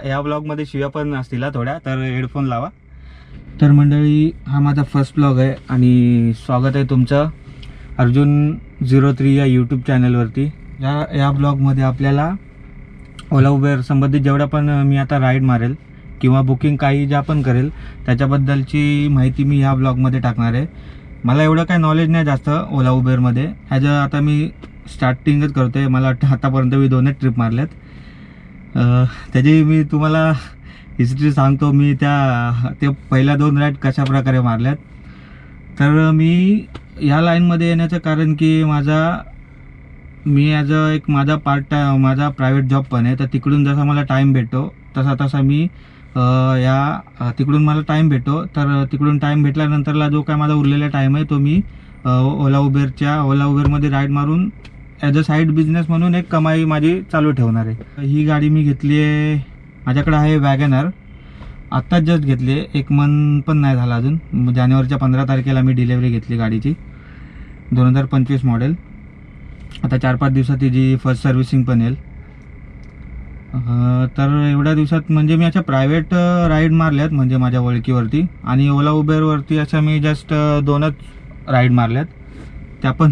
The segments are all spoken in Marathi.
या ब्लॉगमध्ये शिव्या पण असतील थोड्या, तर हेडफोन लावा. तर मंडळी, हा माझा फर्स्ट ब्लॉग आहे आणि स्वागत आहे तुमचं अर्जुन03 या यूट्यूब चॅनलवरती. या ब्लॉगमध्ये आपल्याला ओला उबेर संबंधित जेवढा पण मी आता राईड मारेल किंवा बुकिंग काही ज्या पण करेल त्याच्याबद्दलची माहिती मी ह्या ब्लॉगमध्ये टाकणार आहे. मला एवढं काही नॉलेज नाही जास्त ओला उबेरमध्ये. आता मी स्टार्टिंगच करतो आहे. मला वाटतं आतापर्यंत मी 2च ट्रिप मारल्यात. त्याची मी तुम्हाला हिस्ट्री सांगतो. मी ते पहिल्या 2 राईड कशा प्रकारे मारल्यात. तर मी ह्या लाईनमध्ये येण्याचं कारण की मी माझा माझा प्रायव्हेट जॉब पण आहे. तर तिकडून जसा मला टाईम भेटतो तसा मी तिकडून मला टाईम भेटतो. तर तिकडून टाईम भेटल्यानंतरला जो काय माझा उरलेला टाईम आहे तो मी ओला उबेरमध्ये राईड मारून ॲज अ साईड बिझनेस म्हणून एक कमाई माझी चालू ठेवणार आहे. ही गाडी मी घेतली आहे, माझ्याकडे आहे वॅगनर. आत्ताच जस्ट घेतली आहे, 1 मंथ पण नाही झाला अजून. जानेवारीच्या 15 तारखेला मी डिलेवरी घेतली गाडीची. 2025 मॉडेल. आता 4-5 दिवसात तिची फर्स्ट सर्व्हिसिंग पण येईल. तर एवढ्या दिवसात म्हणजे मी अशा प्रायव्हेट राईड मारल्यात म्हणजे माझ्या ओळखीवरती, आणि ओला उबेरवरती अशा मी जस्ट 2च राईड मारल्यात. त्या पण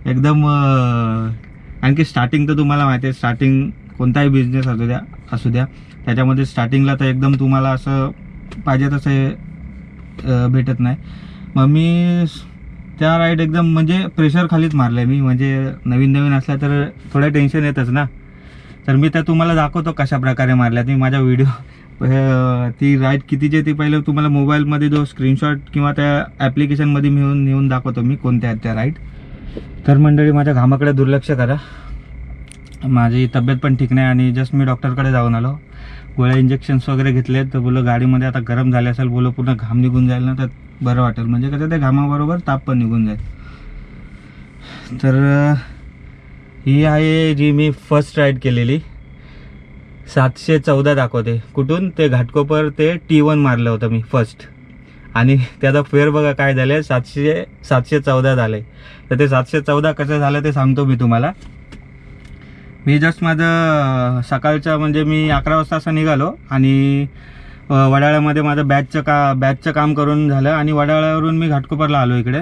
एकदम आणखी स्टार्टिंग तर तुम्हाला माहिती आहे, स्टार्टिंग कोणताही बिझनेस असू द्या त्याच्यामध्ये स्टार्टिंगला तर एकदम तुम्हाला असं पाहिजे तसं भेटत नाही. मग मी त्या राईड एकदम म्हणजे प्रेशर खालीच मारलं आहे मी. म्हणजे नवीन असल्या तर थोडं टेन्शन येतच ना. तर मी त्या तुम्हाला दाखवतो कशा प्रकारे मारल्यात. मी माझा व्हिडिओ ती राईड कितीची ती पहिले तुम्हाला मोबाईलमध्ये जो स्क्रीनशॉट किंवा त्या ॲप्लिकेशनमध्ये नेऊन दाखवतो मी कोणत्या आहेत त्या राईड. तर मंडळी, माझ्या घामाकडे दुर्लक्ष करा. माझी तब्येत पण ठीक नाही आणि जस्ट मी डॉक्टरकडे जाऊन आलो. गोळ्या इंजेक्शन्स वगैरे घेतले. तर बोलो गाडीमध्ये आता गरम झाले असेल, बोलो पूर्ण घाम निघून जाईल ना तर बरं वाटेल. म्हणजे कसं त्या घामाबरोबर ताप पण निघून जाईल. तर ही आहे जी मी फर्स्ट राईड केलेली. 714 दाखवते. कुठून ते घाटकोपर ते T1 मारलं होतं मी फर्स्ट, आणि त्याचा फेअर बघा काय झालं आहे, 714 झालं आहे. तर ते 714 कसं झालं ते सांगतो मी तुम्हाला. मी जस्ट माझं सकाळचं म्हणजे मी 11 वाजता असं निघालो आणि वडाळ्यामध्ये माझं बॅचचं काम करून झालं आणि वडाळ्यावरून मी घाटकोपरला आलो इकडे.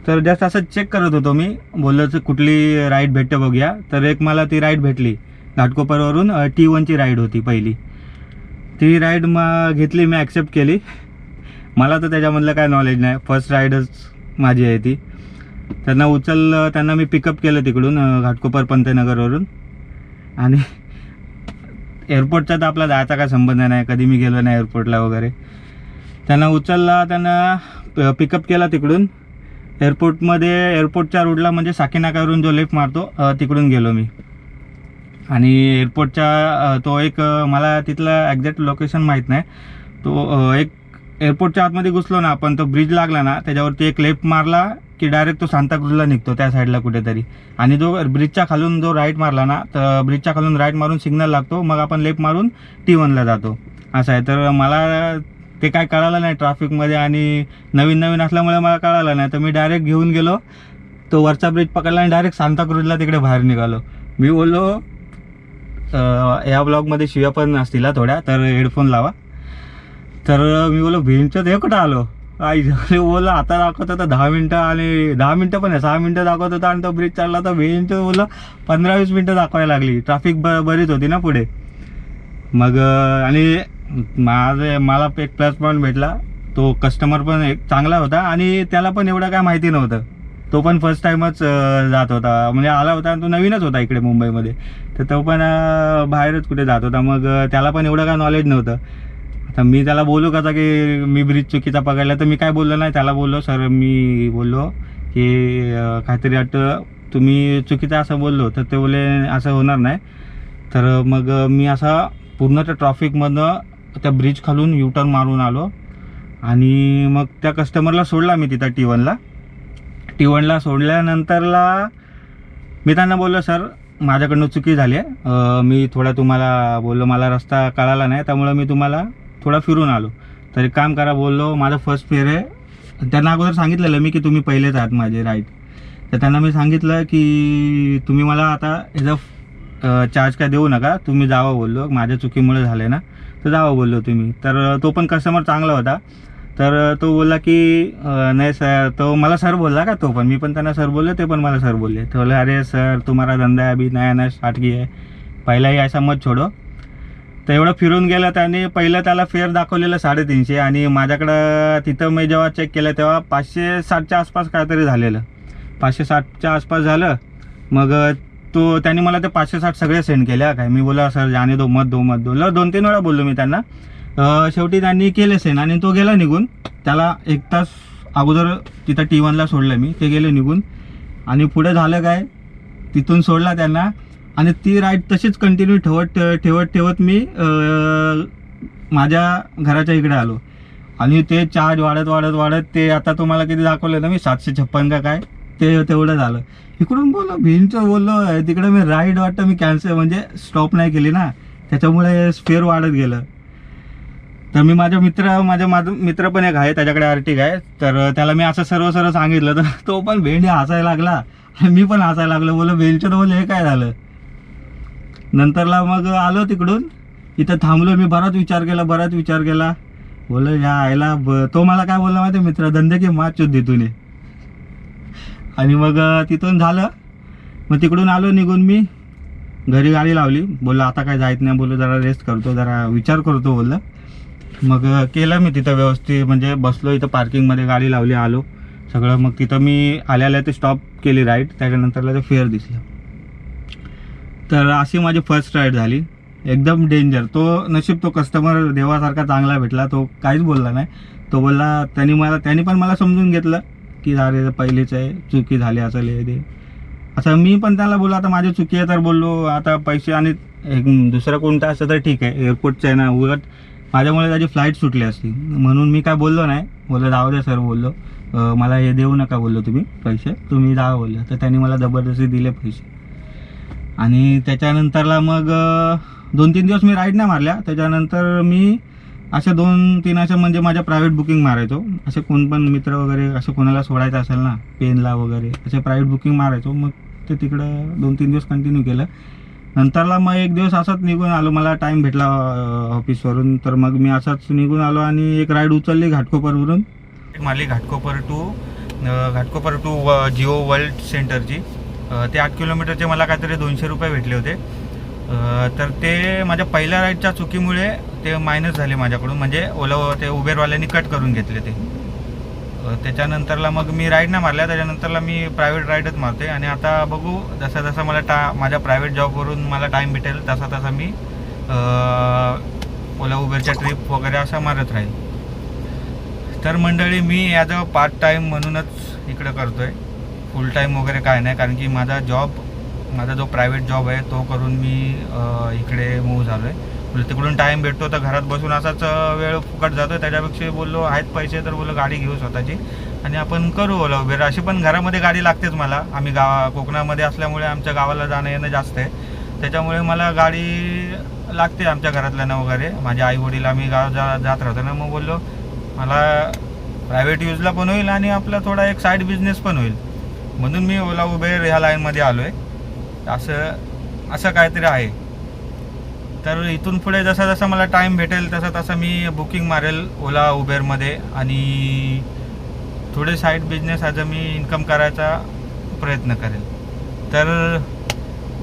तर जस्ट असं चेक करत होतो मी, बोललो कुठली राईड भेटते बघूया. तर एक मला ती राईड भेटली घाटकोपरवरून. T1ची राईड होती पहिली. ती राईड घेतली, मी ॲक्सेप्ट केली. मला तर त्याच्यामधलं काय नॉलेज नाही, फर्स्ट राईडच माझी आहे ती. त्यांना मी पिकअप केलं तिकडून घाटकोपर पंतनगरवरून. आणि एअरपोर्टचा तर आपला जायचा काय संबंध नाही, कधी मी गेलो नाही एअरपोर्टला वगैरे. त्यांना पिकअप केला तिकडून एअरपोर्टच्या रोडला, म्हणजे साकीनाक्यावरून जो लेफ्ट मारतो तिकडून गेलो मी. आणि एअरपोर्टच्या तो एक मला तिथलं एक्झॅक्ट लोकेशन माहीत नाही. तो एक एअरपोर्टच्या आतमध्ये घुसलो ना आपण, तो ब्रिज लागला ना त्याच्यावरती एक लेफ्ट मारला की डायरेक्ट तो सांताक्रूजला निघतो त्या साईडला कुठेतरी. आणि जो ब्रिजच्या खालून जो राईट मारला ना, तर ब्रिजच्या खालून राईट मारून सिग्नल लागतो, मग आपण लेफ्ट मारून T1ला जातो असं आहे. तर मला ते काय कळालं नाही ट्रॅफिकमध्ये, आणि नवीन असल्यामुळे मला कळालं नाही. तर मी डायरेक्ट घेऊन गेलो, तो वरचा ब्रिज पकडला आणि डायरेक्ट सांताक्रूजला तिकडे बाहेर निघालो. मी बोललो या ब्लॉगमध्ये शिव्या पण असतील थोड्या, तर हेडफोन लावा. तर मी बोललो भिंचं ते कुठं आलो. आई बोललं आता दाखवत होता 10 मिनटं, आणि 10 मिनटं पण 6 मिनटं दाखवत होता, आणि तो ब्रिज चालला तर भिंचं बोललं 15-20 मिनटं दाखवायला लागली. ट्रॅफिक बरीच होती ना पुढे. मग आणि मला एक प्लस पॉईंट भेटला, तो कस्टमर पण एक चांगला होता आणि त्याला पण एवढं काय माहिती नव्हतं. तो पण फर्स्ट टाईमच जात होता, म्हणजे आला होता आणि तो नवीनच होता इकडे मुंबईमध्ये. तर तो पण बाहेरच कुठे जात होता. मग त्याला पण एवढं काय नॉलेज नव्हतं. आता मी त्याला बोलू कसा की मी ब्रिज चुकीचा पकडला, तर मी काय बोललो नाही. त्याला बोललो सर, मी बोललो की काहीतरी वाटतं तुम्ही चुकीचं असं बोललो. तर ते बोले असं होणार नाही. तर मग मी असा पूर्ण त्या ट्रॉफिकमधनं त्या ब्रिज खालून U-टर्न मारून आलो, आणि मग त्या कस्टमरला सोडला मी तिथं T1ला सोडल्यानंतरला मी त्यांना बोललो सर माझ्याकडनं चुकी झाली आहे, मी थोडा तुम्हाला बोललो मला रस्ता कळाला नाही त्यामुळे मी तुम्हाला थोडा फिरून आलो. तर एक काम करा बोललो, माझं फर्स्ट फेअर आहे. त्यांना अगोदर सांगितलेलं मी की तुम्ही पहिलेच आहात माझे राईट. तर त्यांना मी सांगितलं की तुम्ही मला आता चार्ज काय देऊ नका, तुम्ही जावा बोललो, माझ्या चुकीमुळे झाले ना, तर जावा बोललो तुम्ही. तर तो पण कस्टमर चांगला होता. तर तो बोलला की नाही सर, तो मला सर बोलला का, तो पण मी पण त्यांना सर बोललो, ते पण मला सर बोलले. तो बोला अरे सर तुम्हारा धंदा अभी नया नया स्टार्ट किया है, पहिला ही ऐसा मत छोडो. तर एवढं फिरून गेलं त्याने. पहिलं त्याला फेअर दाखवलेलं 350 आणि माझ्याकडं तिथं मी जेव्हा चेक केलं तेव्हा 560च्या आसपास काहीतरी झालेलं, 560च्या आसपास झालं. मग त्यांनी मला ते 560 सगळे सेंड केले. काय मी बोला सर जाणे दो, मत दो 2-3 वेळा बोललो मी त्यांना. शेवटी त्यांनी केले सेंड आणि तो गेला निघून. त्याला 1 तास अगोदर तिथं T1ला सोडलं मी, ते गेले निघून. आणि पुढे झालं काय, तिथून सोडला त्यांना आणि ती राईड तशीच कंटिन्यू ठेवत मी माझ्या घराच्या इकडे आलो. आणि ते चार्ज वाढत ते आता तुम्हाला किती दाखवलं ना मी, 756 का काय, ते तेवढं झालं. इकडून बोललो भिंचं बोललो, तिकडे मी राईड वाटतं मी कॅन्सल म्हणजे स्टॉप नाही केली ना, त्याच्यामुळे स्पेअर वाढत गेलं. तर मी माझा मित्र पण एक आहे, त्याच्याकडे आर्टिगा आहे. तर त्याला मी असं सर्व सांगितलं, तर तो पण भेंडी हसायला लागला आणि मी पण हसायला लागलो. बोललो भेंडचं, तर बोललो हे काय झालं. नंतरला मग आलो तिकडून, इथं थांबलो मी, बराच विचार केला. बोललो या आयला तो मला काय बोलला माहिती मित्र, धंदे की माच तिथून ये. आणि मग तिथून झालं. मग तिकडून आलो निघून मी घरी, गाडी लावली. बोललो आता काय जायत नाही, बोललो जरा रेस्ट करतो, जरा विचार करतो बोललं. मग केलं मी तिथं व्यवस्थित, म्हणजे बसलो इथं पार्किंगमध्ये, गाडी लावली, आलो सगळं. मग तिथं मी आल्या ते स्टॉप केली राईड. त्याच्यानंतरला ते फेअर दिसलं. तर अशी माझी फर्स्ट राईड झाली, एकदम डेंजर. तो नशीब तो कस्टमर देवासारखा चांगला भेटला, तो काहीच बोलला नाही. तो बोलला, त्यांनी पण मला समजून घेतलं की अरे पहिलेच आहे, चुकी झाली असेल हे ते. असं मी पण त्याला बोललो आता माझी चुकी आहे, तर बोललो आता पैसे आणि दुसरं कोणतं असतं तर ठीक आहे, एअरपोर्टचं आहे ना, उलट माझ्यामुळे त्याची फ्लाईट सुटली असती म्हणून मी काय बोललो नाही. बोललो जाऊ दे सर, बोललो मला हे देऊ नका बोललो तुम्ही पैसे, तुम्ही जावा बोललो. तर त्यांनी मला जबरदस्ती दिले पैसे. आणि त्याच्यानंतरला मग 2-3 दिवस मी राईड नाही मारल्या. त्याच्यानंतर मी अशा 2-3 अशा म्हणजे माझ्या प्रायव्हेट बुकिंग मारायचो. असे कोण पण मित्र वगैरे असं कोणाला सोडायचं असेल ना, पेनला वगैरे असे प्रायव्हेट बुकिंग मारायचो. मग ते तिकडं 2-3 दिवस कंटिन्यू केलं. नंतरला मग एक दिवस असाच निघून आलो, मला टाईम भेटला ऑफिसवरून. तर मग मी असाच निघून आलो आणि एक राईड उचलली घाटकोपरवरून. मारली घाटकोपर टू जिओ वर्ल्ड सेंटरची. ते 8 किलोमीटरचे मला काहीतरी 200 रुपये भेटले होते. तर ते माझ्या पहिल्या राईडच्या चुकीमुळे ते मायनस झाले माझ्याकडून, म्हणजे ते उबेरवाल्यांनी कट करून घेतले ते. त्याच्यानंतरला मग मी राईड नाही मारल्या. त्याच्यानंतरला मी प्रायव्हेट राईडच मारते. आणि आता बघू, जसा मला माझ्या प्रायव्हेट जॉबवरून मला टाईम भेटेल तसा मी उबेरच्या ट्रिप वगैरे असा मारत राहील. तर मंडळी, मी ॲज अ पार्ट टाईम म्हणूनच इकडं करतो आहे, फुल टाईम वगैरे काय नाही. कारण की माझा जो प्रायव्हेट जॉब आहे तो करून मी इकडे मूव्ह झालो आहे. तिकडून टाईम भेटतो तर घरात बसून असाच वेळ फुकट जातो. त्याच्यापेक्षा बोललो आहेत पैसे तर बोललो गाडी घेऊ स्वतःची आणि आपण करू ओला उबेर. अशी पण घरामध्ये गाडी लागतेच मला. आम्ही कोकणामध्ये असल्यामुळे आमच्या गावाला जाणं येणं जास्त आहे, त्याच्यामुळे मला गाडी लागते आमच्या घरातल्यांना वगैरे. माझे आई वडील आम्ही जात राहतो ना, मग बोललो मला प्रायव्हेट यूजला पण होईल आणि आपला थोडा एक साईड बिझनेस पण होईल, म्हणून मी ओला उबेर ह्या लाईनमध्ये आलो आहे. असं काहीतरी आहे. तर इथून पुढे जसा मला टाईम भेटेल तसा मी बुकिंग मारेल ओला उबेरमध्ये आणि थोडे साईड बिझनेस ॲज मी इन्कम करायचा प्रयत्न करेल. तर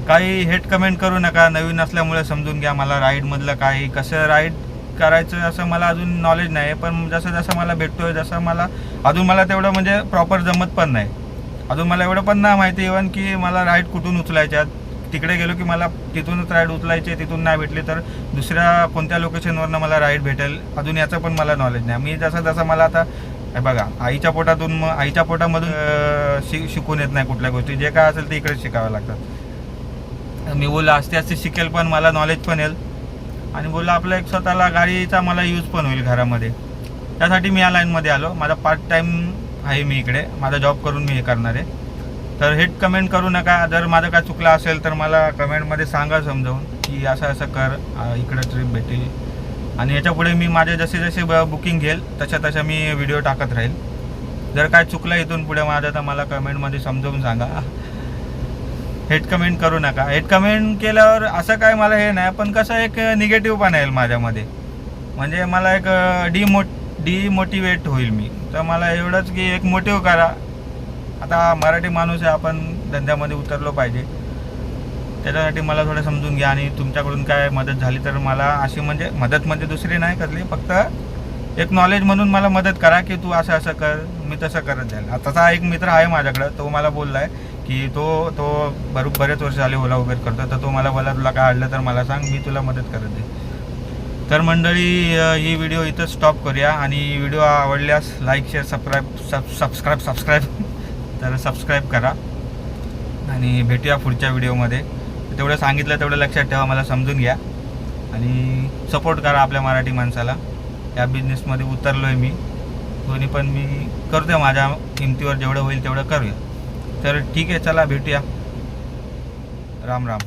काही हेट कमेंट करू नका, नवीन असल्यामुळे समजून घ्या. मला राईडमधलं काही कसं राईड करायचं असं मला अजून नॉलेज नाही आहे, पण जसं मला भेटतो आहे अजून मला तेवढं म्हणजे प्रॉपर जमत पण नाही. अजून मला एवढं पण नाही माहिती इव्हन की मला राईड कुठून उचलायच्या. तिकडे गेलो की मला तिथूनच राईड उचलायची, तिथून नाही भेटली तर दुसऱ्या कोणत्या लोकेशनवरनं मला राईड भेटेल अजून याचं पण मला नॉलेज नाही. मी जसं मला आता बघा आईच्या पोटामधून शिकून येत नाही कुठल्या गोष्टी, जे काय असेल ते इकडेच शिकाव्या लागतात. मी बोललो आस्ते शिकेल पण मला नॉलेज पण येईल आणि बोललो आपलं एक स्वतःला गाडीचा मला यूज पण होईल घरामध्ये. त्यासाठी मी या लाईनमध्ये आलो. माझा पार्ट टाईम आहे, मी इकडे माझा जॉब करून मी हे करणार आहे. तर हेट कमेंट करू नका. जर माझं काय चुकलं असेल तर मला कमेंटमध्ये सांगा समजावून की असं कर, इकडं ट्रिप भेटेल. आणि याच्यापुढे मी माझे जसे बुकिंग घेईल तशा मी व्हिडिओ टाकत राहील. जर काय चुकलं इथून पुढे माझं तर मला कमेंटमध्ये समजावून सांगा. हेट कमेंट करू नका. हेट कमेंट केल्यावर असं काय मला हे नाही, पण कसं एक निगेटिव्ह पण येईल माझ्यामध्ये, म्हणजे मला एक डिमोटिवेट होईल मी. तर मला एवढंच की एक मोटिव्ह करा. आता मराठी माणूस आहे, आपण धंद्यामध्ये उतरलो पाहिजे, त्याच्यासाठी मला थोडं समजून घ्या. आणि तुमच्याकडून काय मदत झाली तर मला अशी, म्हणजे मदत म्हणजे दुसरी नाही करली, फक्त एक नॉलेज म्हणून मला मदत करा की तू असं असं कर, मी तसं करत जाईल. आताचा एक मित्र आहे माझ्याकडं, तो मला बोलला आहे की तो बरेच वर्ष झाले ओला उबेर करतो, तर तो मला बोला तुला काय अडलं तर मला सांग, मी तुला मदत करत आहे. तर मंडळी, ही व्हिडिओ इथं स्टॉप करूया. आणि व्हिडिओ आवडल्यास लाईक, शेअर, सबस्क्राईब तर सबस्क्राईब करा. आणि भेटूया पुढच्या व्हिडिओमध्ये. तेवढं सांगितलं तेवढं लक्षात ठेवा, मला समजून घ्या आणि सपोर्ट करा आपल्या मराठी माणसाला. या बिझनेसमध्ये उतरलो आहे मी, दोन्ही पण मी करतो आहे, माझ्या किमतीवर जेवढं होईल तेवढं करूया. तर ठीक आहे, चला भेटूया. राम राम.